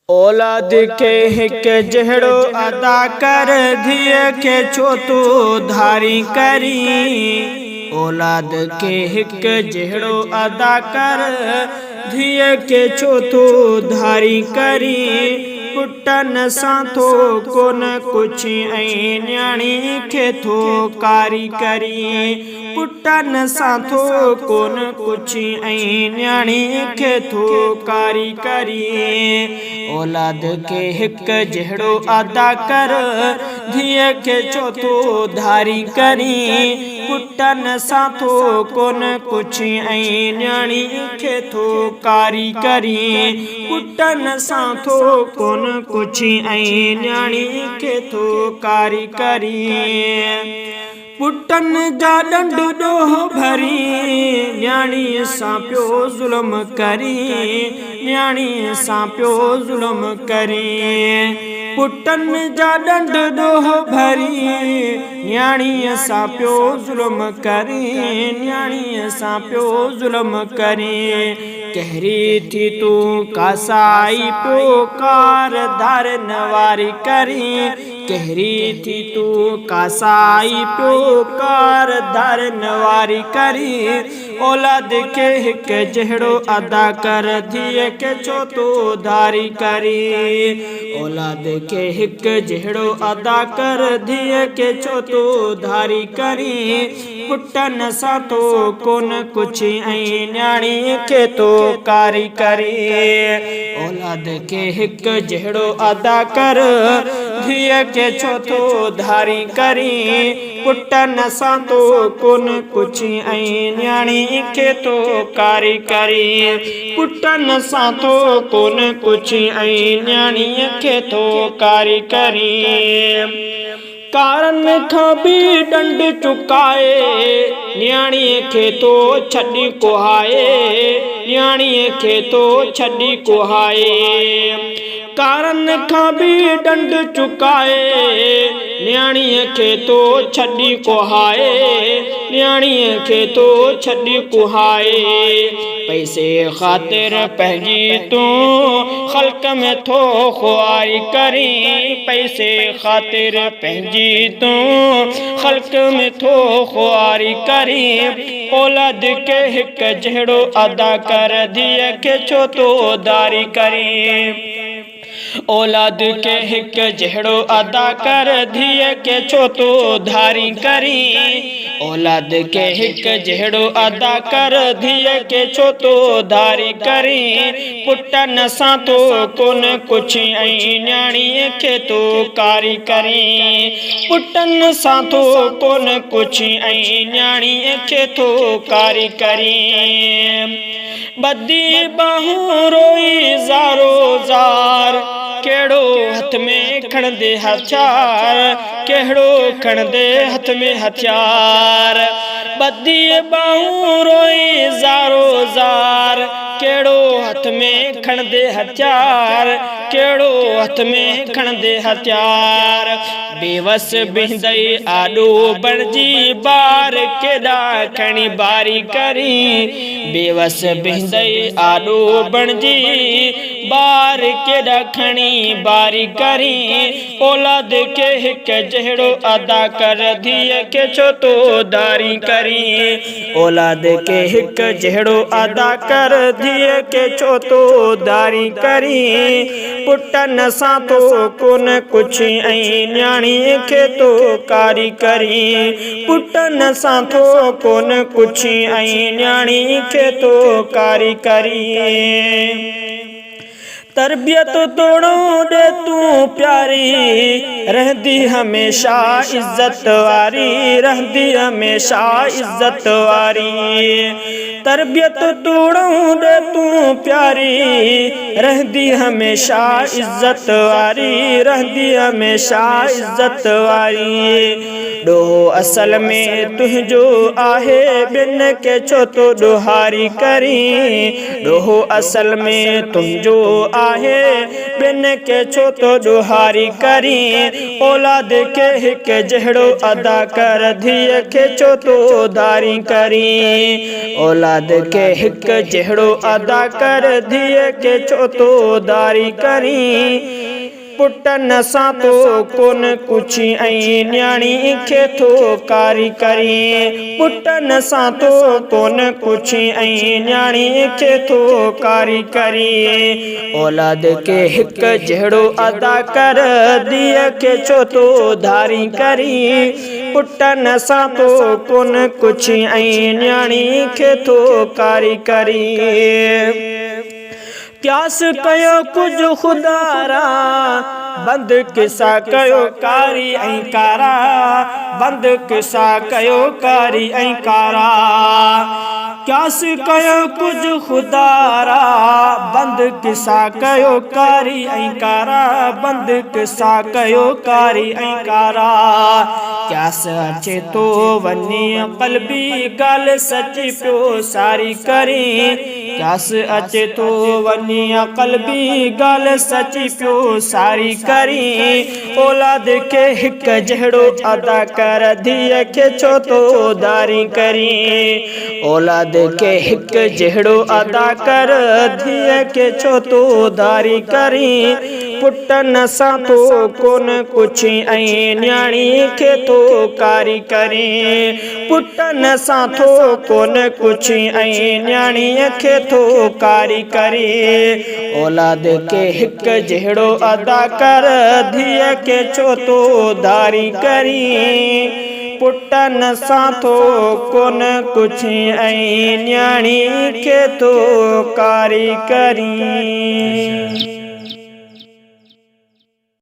औलाद के हिक जहड़ो अदा कर धिय के चोतो धारी करी। औलाद के हिक जहड़ो अदा कर धिय के चोतो धारी करी। पुटन साथो कोन कुछ ऐं न्याणी खे थो कारी करी। पुटन साथो कोन कुछ ऐं न्याणी खे थो कारी करी। औलाद के हिक जहड़ो अदा कर धिय के चोथो धारी करी। पुटन साथो कोन कुछ ऐं न्याणी खे थो कारी करी। पुटन साथो कोन कुछ ऐं न्याणी खे थो कारी करी। पुटन जा डंड डोह भरी न्याणी सां पियो ज़ुल्म करी। न्याणी सां पियो ज़ुल्म करी। पुटन जा डंड डोह भरी न्याणी सां पियो ज़ुल्म करी। न्याणी सां पियो ज़ुल्म करी। कहरी थी तू कासाई पियो कार धार नवारी करी। कहरी थी तू कासाई पियो कार धार नवारी करी। औलाद के हिक जहड़ो अदा कर धिय के चोथो धारी करी। औलाद के हिक जहड़ो अदा कर धिय के चोथो धारी करी। पुटन साथो कोन कुछ ऐं न्याणी खे थो कारी करी। औलाद के हिक जहड़ो अदा कर धिय के चोथो धारी करी। पुटन साथो कोन कुछ ऐं न्याणी खे थो कारी करी। पुटन साथो कोन कुछ ऐं न्याणी खे थो कारी करी। कारन खां भी डंड चुकाए न्याणी खे थो छॾी कुहाए। न्याणी खे थो छॾी कुहाए। कारन खां भी डंड चुकाए न्याणी खे थो छॾी कुहाए। न्याणी खे थो छॾी कुहाए। पैसे ख़ातिर पंहिंजी तूं ख़ल्क़ में थो ख़ुआरी करी। पैसे ख़ातिर पंहिंजी तूं ख़ल्क़ में थो ख़ुआरी करी। औलाद के हिक जहड़ो अदा कर धिय के चोथो धारी करी। औलाद के हिक जहड़ो अदा कर धिय के चोथो धारी करी। औलाद के हिक जहड़ो अदा कर धिय के चोथो धारी करी। पुटन साथो कोन कुछ ऐं न्याणी खे थो कारी करी। पुटन साथो कोन कुछ ऐं न्याणी खे थो कारी करी। बदी बाहूं रोई ज़ारो ज़ार केड़ो हथ में खणंदे हथियार। केड़ो खणंदे हथ में हथियार। बदी बाहूं रोई ज़ारो ज़ार केड़ो हथ में खणंदे हथियार। केड़ो हथ में खणंदे हथियार। बेवस बिहंदई आॾो बणजी बार केॾा खणी बारी करी। बेवस बिहंदई आॾो बणजी बार केॾा खणी बारी करी। औलाद के हिक जहड़ो अदा कर धिय के चोथो धारी करी। औलाद के हिक जहड़ो अदा कर धिय के चोथो धारी करी। पुटन साथो कोन कुछ ऐं न्याणी खे थो कारी करी। पुटन साथो कोन कुछ ऐं न्याणी खे थो कारी करी। तरबियत तोड़ो दे तू प्यारी रहंदी हमेशा इज्जत वारी। रहंदी हमेशा इज्जत वारी। तरबियत तोड़ो दे तू प्यारी रहंदी हमेशा इज्जत वारी। रहंदी हमेशा इज्जत वारी। ॾोहो असल में तुंहिंजो आहे, ॿिन खे छो तो ॾोहारी करी। ॾोहो असल में तुंहिंजो आहे, ॿिन खे छो तो ॾोहारी करी। औलाद खे हिक जहिड़ो अदा कर, धीअ खे छो तो दारी करी। औलाद खे हिक जहिड़ो अदा कर, धीअ खे छो तो दारी करी। पुटन सां तो कोन कुछी ऐं न्याणी खे थो कारी करी। पुटन सां तो कोन कुछी ऐं न्याणी खे थो कारी करी। औलाद खे हिक जहिड़ो अदा कर, धीअ खे छो तो धारी करी। पुटन सां तो कोन कुछी ऐं न्याणी खे थो कारी करी। क्यास कयो कुछ खुदारा, बंद किसा कयो कारी ऐं कारा। बंद किसा कयो कारी ऐं कारा। क्यास कयो कुछ खुदारा, बंद किसा कयो कारी ऐं कारा। बंद किसा कयो कारी ऐं कारा। क्यास अचे तो वञी क़ल्बी ॻाल्हि सची पियो सारी करी। क्यास अचे तो वञी क़ल्बी ॻाल्हि सची पियो सारी करी। औलाद खे हिक जहिड़ो अदा कर, धीअ खे छो तो दारी करी। औलाद खे हिक जहिड़ो अदा कर, धीअ खे छो तो दारी करी। पुटन सां तो कोन कुछी ऐं न्याणी खे थो कारी करी। पुटन सां तो कोन कुछी ऐं न्याणी खे थो कारी करी। औलाद खे हिक जहिड़ो अदा कर, धीअ खे छो तो दारी करी। पुटन सां तो कोन कुछी ऐं न्याणी खे थो कारी करी।